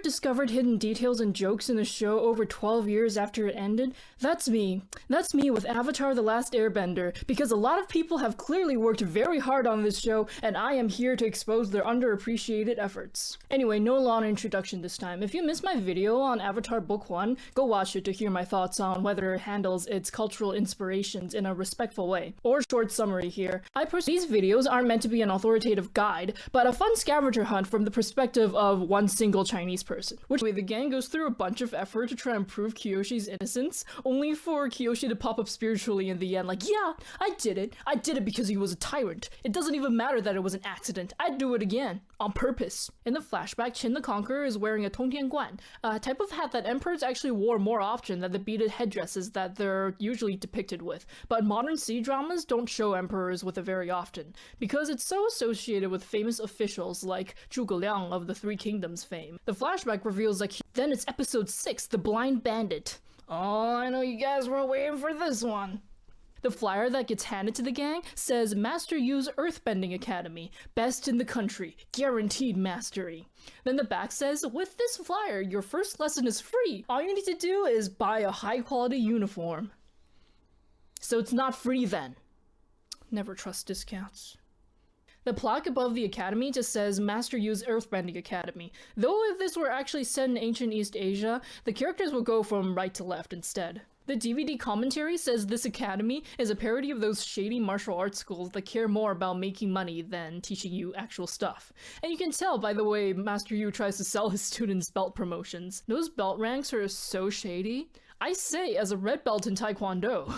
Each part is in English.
discovered hidden details and jokes in the show over 12 years after it ended? That's me. That's me with Avatar: The Last Airbender, because a lot of people have clearly worked very hard on this show, and I am here to expose their underappreciated efforts. Anyway, no long introduction this time. If you missed my video on Avatar Book 1, go watch it to hear my thoughts on whether it handles its cultural inspirations in a respectful way. Or short summary here. These videos aren't meant to be an authoritative guide, but a fun scavenger hunt from the perspective of one single Chinese person. Which way the gang goes through a bunch of effort to try and prove Kyoshi's innocence, only for Kyoshi to pop up spiritually in the end like, yeah, I did it. I did it because he was a tyrant. It doesn't even matter that it was an accident. I'd do it again. On purpose. In the flashback, Qin the Conqueror is wearing a Tongtian Guan, a type of hat that emperors actually wore more often than the beaded headdresses that they're usually depicted with. But modern C-dramas don't show emperors with it very often, because it's so associated with famous officials like Zhuge Liang of the Three Kingdoms fame. The flashback reveals that then it's episode 6, The Blind Bandit. Oh, I know you guys were waiting for this one. The flyer that gets handed to the gang says Master Yu's Earthbending Academy, best in the country, guaranteed mastery. Then the back says, with this flyer, your first lesson is free. All you need to do is buy a high quality uniform. So it's not free then. Never trust discounts. The plaque above the academy just says Master Yu's Earthbending Academy, though if this were actually set in ancient East Asia, the characters would go from right to left instead. The DVD commentary says this academy is a parody of those shady martial arts schools that care more about making money than teaching you actual stuff. And you can tell by the way Master Yu tries to sell his students belt promotions. Those belt ranks are so shady. I say as a red belt in Taekwondo.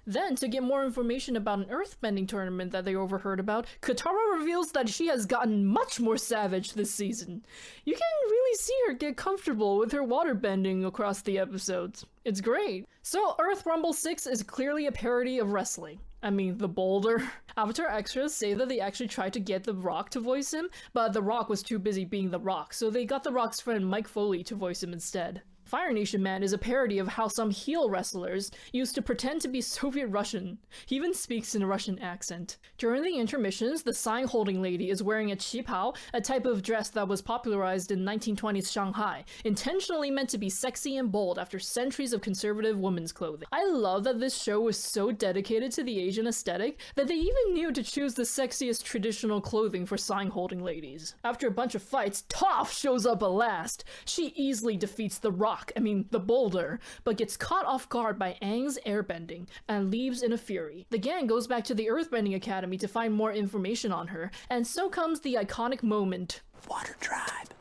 Then, to get more information about an earthbending tournament that they overheard about, Katara reveals that she has gotten much more savage this season. You can really see her get comfortable with her waterbending across the episodes. It's great. So, Earth Rumble 6 is clearly a parody of wrestling. I mean, the boulder. Avatar extras say that they actually tried to get The Rock to voice him, but The Rock was too busy being The Rock, so they got The Rock's friend Mike Foley to voice him instead. Fire Nation Man is a parody of how some heel wrestlers used to pretend to be Soviet Russian. He even speaks in a Russian accent. During the intermissions, the sign-holding lady is wearing a qipao, a type of dress that was popularized in 1920s Shanghai, intentionally meant to be sexy and bold after centuries of conservative women's clothing. I love that this show was so dedicated to the Asian aesthetic that they even knew to choose the sexiest traditional clothing for sign-holding ladies. After a bunch of fights, Toph shows up at last. She easily defeats the Rock, the boulder, but gets caught off guard by Aang's airbending and leaves in a fury. The gang goes back to the Earthbending Academy to find more information on her, and so comes the iconic moment. Water Tribe.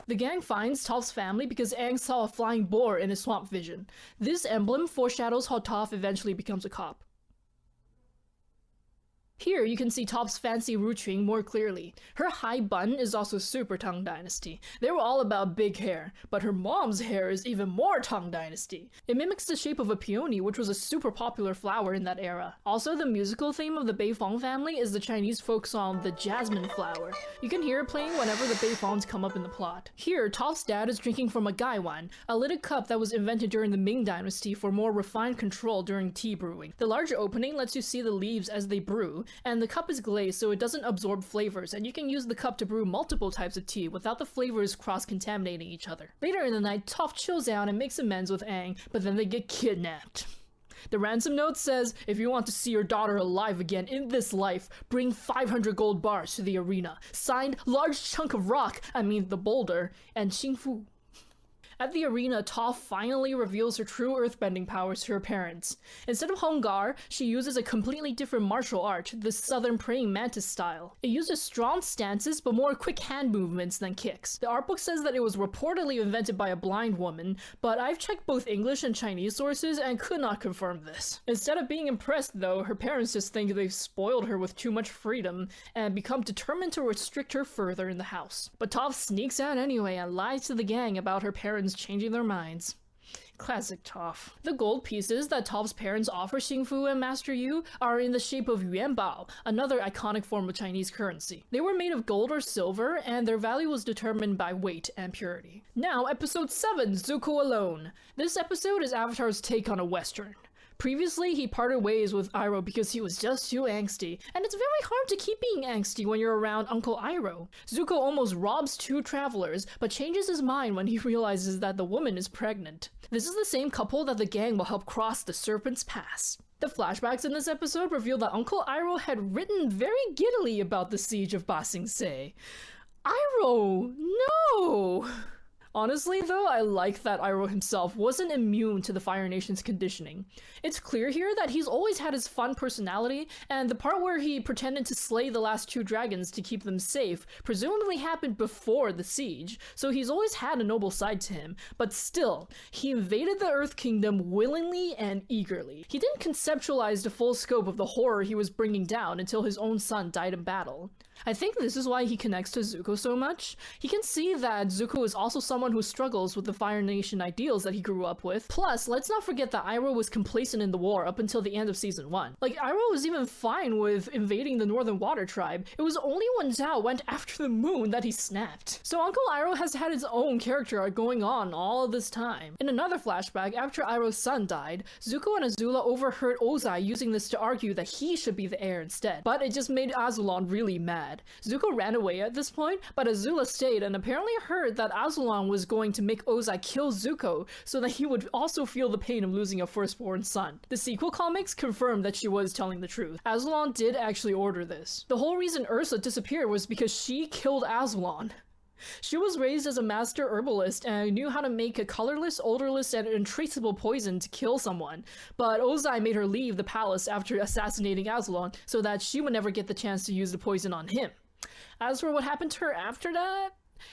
The gang finds Toph's family because Aang saw a flying boar in his swamp vision. This emblem foreshadows how Toph eventually becomes a cop. Here you can see Toph's fancy Ruching more clearly. Her high bun is also super Tang Dynasty. They were all about big hair, but her mom's hair is even more Tang Dynasty. It mimics the shape of a peony, which was a super popular flower in that era. Also, the musical theme of the Beifong family is the Chinese folk song The Jasmine Flower. You can hear it playing whenever the Beifongs come up in the plot. Here, Toph's dad is drinking from a gaiwan, a lidded cup that was invented during the Ming Dynasty for more refined control during tea brewing. The large opening lets you see the leaves as they brew, and the cup is glazed so it doesn't absorb flavors, and you can use the cup to brew multiple types of tea without the flavors cross-contaminating each other. Later in the night, Toph chills out and makes amends with Aang, but then they get kidnapped. The ransom note says, if you want to see your daughter alive again in this life, bring 500 gold bars to the arena. Signed, large chunk of rock, the boulder, and Xingfu. At the arena, Toph finally reveals her true earthbending powers to her parents. Instead of Hung Gar, she uses a completely different martial art, the southern praying mantis style. It uses strong stances but more quick hand movements than kicks. The art book says that it was reportedly invented by a blind woman, but I've checked both English and Chinese sources and could not confirm this. Instead of being impressed though, her parents just think they've spoiled her with too much freedom and become determined to restrict her further in the house. But Toph sneaks out anyway and lies to the gang about her parents changing their minds. Classic Toph. The gold pieces that Toph's parents offer Xingfu and Master Yu are in the shape of yuanbao, another iconic form of Chinese currency. They were made of gold or silver, and their value was determined by weight and purity. Now, episode 7, Zuko Alone. This episode is Avatar's take on a western. Previously, he parted ways with Iroh because he was just too angsty, and it's very hard to keep being angsty when you're around Uncle Iroh. Zuko almost robs 2 travelers, but changes his mind when he realizes that the woman is pregnant. This is the same couple that the gang will help cross the Serpent's Pass. The flashbacks in this episode reveal that Uncle Iroh had written very giddily about the siege of Ba Sing Se. Iroh, no! Honestly, though, I like that Iroh himself wasn't immune to the Fire Nation's conditioning. It's clear here that he's always had his fun personality, and the part where he pretended to slay the last 2 dragons to keep them safe presumably happened before the siege, so he's always had a noble side to him. But still, he invaded the Earth Kingdom willingly and eagerly. He didn't conceptualize the full scope of the horror he was bringing down until his own son died in battle. I think this is why he connects to Zuko so much. He can see that Zuko is also someone who struggles with the Fire Nation ideals that he grew up with. Plus, let's not forget that Iroh was complacent in the war up until the end of season 1. Like, Iroh was even fine with invading the Northern Water Tribe. It was only when Zhao went after the moon that he snapped. So Uncle Iroh has had his own character arc going on all this time. In another flashback, after Iroh's son died, Zuko and Azula overheard Ozai using this to argue that he should be the heir instead. But it just made Azulon really mad. Zuko ran away at this point, but Azula stayed and apparently heard that Azulon was going to make Ozai kill Zuko so that he would also feel the pain of losing a firstborn son. The sequel comics confirmed that she was telling the truth. Azulon did actually order this. The whole reason Ursa disappeared was because she killed Azulon. She was raised as a master herbalist and knew how to make a colorless, odorless, and untraceable poison to kill someone, but Ozai made her leave the palace after assassinating Azulon so that she would never get the chance to use the poison on him. As for what happened to her after that,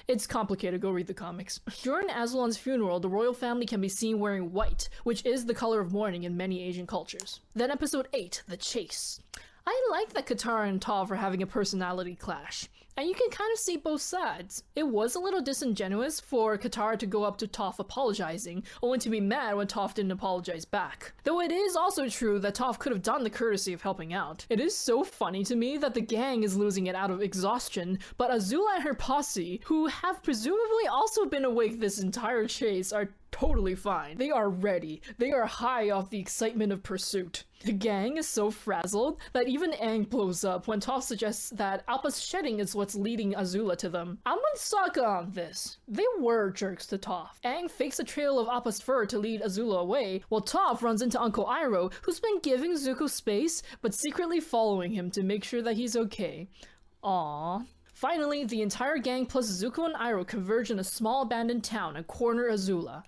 it's complicated, go read the comics. During Azulon's funeral, the royal family can be seen wearing white, which is the color of mourning in many Asian cultures. Then episode 8, The Chase. I like that Katara and Toph are having a personality clash, and you can kind of see both sides. It was a little disingenuous for Katara to go up to Toph apologizing, only to be mad when Toph didn't apologize back. Though it is also true that Toph could have done the courtesy of helping out. It is so funny to me that the gang is losing it out of exhaustion, but Azula and her posse, who have presumably also been awake this entire chase, are totally fine. They are ready. They are high off the excitement of pursuit. The gang is so frazzled that even Aang blows up when Toph suggests that Appa's shedding is what's leading Azula to them. I'm with Sokka on this. They were jerks to Toph. Aang fakes a trail of Appa's fur to lead Azula away, while Toph runs into Uncle Iroh, who's been giving Zuko space, but secretly following him to make sure that he's okay. Aww. Finally, the entire gang plus Zuko and Iroh converge in a small abandoned town and corner Azula.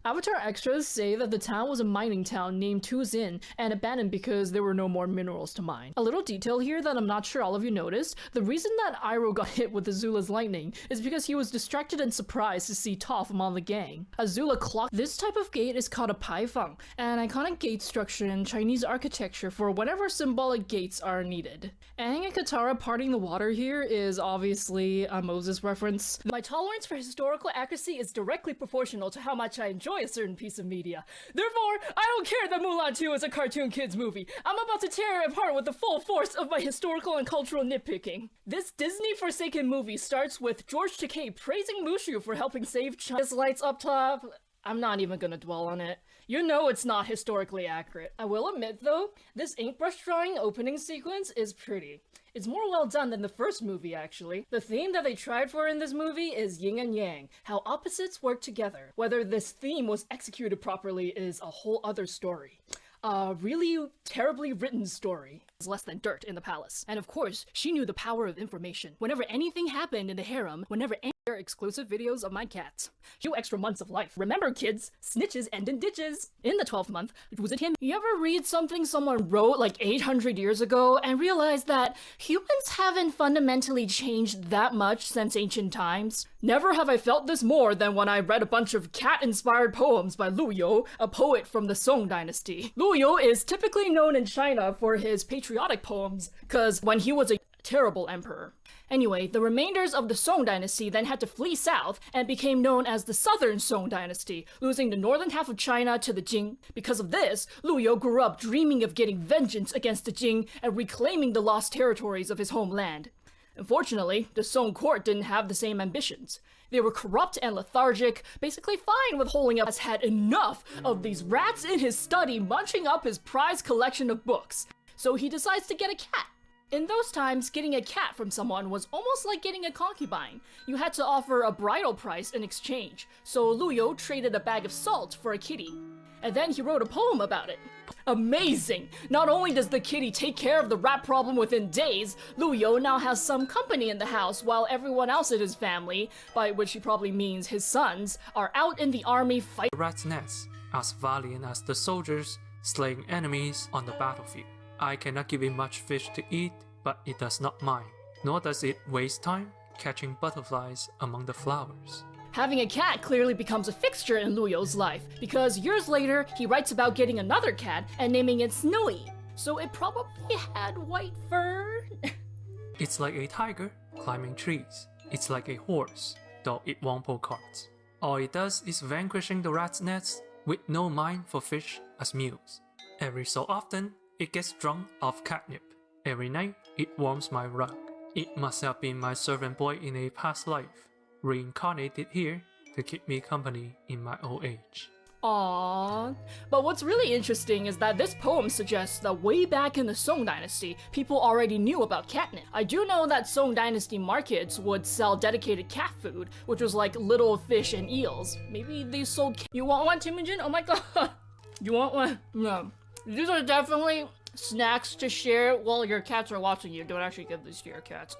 Avatar extras say that the town was a mining town named Tuzin and abandoned because there were no more minerals to mine. A little detail here that I'm not sure all of you noticed, the reason that Iroh got hit with Azula's lightning is because he was distracted and surprised to see Toph among the gang. Azula clocked. This type of gate is called a paifang, an iconic gate structure in Chinese architecture for whatever symbolic gates are needed. Aang and Katara parting the water here is obviously a Moses reference. My tolerance for historical accuracy is directly proportional to how much I enjoy a certain piece of media. Therefore, I don't care that Mulan 2 is a cartoon kids movie. I'm about to tear it apart with the full force of my historical and cultural nitpicking. This Disney-forsaken movie starts with George Takei praising Mushu for helping save China's lights up top. I'm not even gonna dwell on it. You know it's not historically accurate. I will admit, though, this airbrush drawing opening sequence is pretty. It's more well done than the first movie, actually. The theme that they tried for in this movie is yin and yang, how opposites work together. Whether this theme was executed properly is a whole other story. A really terribly written story. Less than dirt in the palace. And of course, she knew the power of information. Whenever anything happened in the harem, whenever any exclusive videos of my cats. Few extra months of life. Remember, kids, snitches end in ditches. In the 12th month, was it him? You ever read something someone wrote like 800 years ago and realize that humans haven't fundamentally changed that much since ancient times? Never have I felt this more than when I read a bunch of cat-inspired poems by Lu You, a poet from the Song dynasty. Lu You is typically known in China for his patriotic poems, cause when he was a terrible emperor. Anyway, the remainders of the Song dynasty then had to flee south and became known as the Southern Song dynasty, losing the northern half of China to the Jing. Because of this, Lu You grew up dreaming of getting vengeance against the Jing and reclaiming the lost territories of his homeland. Unfortunately, the Song court didn't have the same ambitions. They were corrupt and lethargic, basically fine with holding up, has had enough of these rats in his study munching up his prized collection of books. So he decides to get a cat. In those times, getting a cat from someone was almost like getting a concubine. You had to offer a bridal price in exchange, so Lu You traded a bag of salt for a kitty. And then he wrote a poem about it. Amazing! Not only does the kitty take care of the rat problem within days, Lu You now has some company in the house while everyone else in his family, by which he probably means his sons, are out in the army fighting The rat's nest, as valiant as the soldiers, slaying enemies on the battlefield. I cannot give it much fish to eat, but it does not mind, nor does it waste time catching butterflies among the flowers. Having a cat clearly becomes a fixture in Lu You's life, because years later, he writes about getting another cat and naming it Snowy. So it probably had white fur? It's like a tiger climbing trees. It's like a horse, though it won't pull carts. All it does is vanquishing the rat's nest with no mind for fish as meals. Every so often, it gets drunk off catnip. Every night, it warms my rug. It must have been my servant boy in a past life, reincarnated here to keep me company in my old age. Aww. But what's really interesting is that this poem suggests that way back in the Song Dynasty, people already knew about catnip. I do know that Song Dynasty markets would sell dedicated cat food, which was like little fish and eels. Maybe they sold You want one, Timujin? Oh my god! You want one? No. These are definitely snacks to share while your cats are watching you. Don't actually give these to your cats.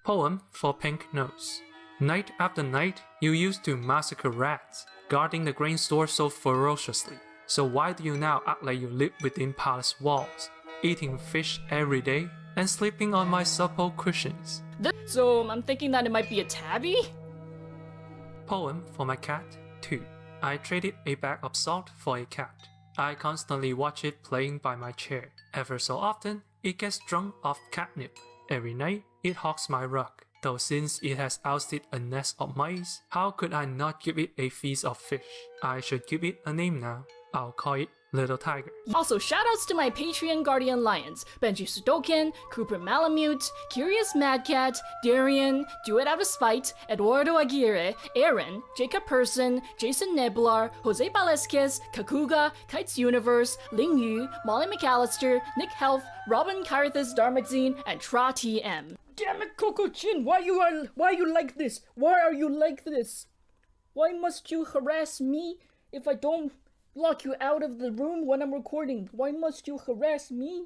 Poem for Pink Nose. Night after night, you used to massacre rats, guarding the grain store so ferociously. So why do you now act like you live within palace walls, eating fish every day, and sleeping on my supple cushions? So I'm thinking that it might be a tabby? Poem for my cat, too. I traded a bag of salt for a cat. I constantly watch it playing by my chair. Ever so often, it gets drunk off catnip. Every night, it hogs my rug. Though since it has ousted a nest of mice, how could I not give it a feast of fish? I should give it a name now. I'll call it Little Tiger. Also, shoutouts to my Patreon Guardian Lions, Benji Sudokan, Cooper Malamute, Curious Mad Cat, Darian, Do It Out of Spite, Eduardo Aguirre, Aaron, Jacob Person, Jason Neblar, Jose Balesquez, Kakuga, Kites Universe, Ling Yu, Molly McAllister, Nick Health, Robin Carithus Darmadzine, and Tra TM. Damn it, Coco Chin, why you like this? Why are you like this? Why must you harass me if I don't lock you out of the room when I'm recording? Why must you harass me?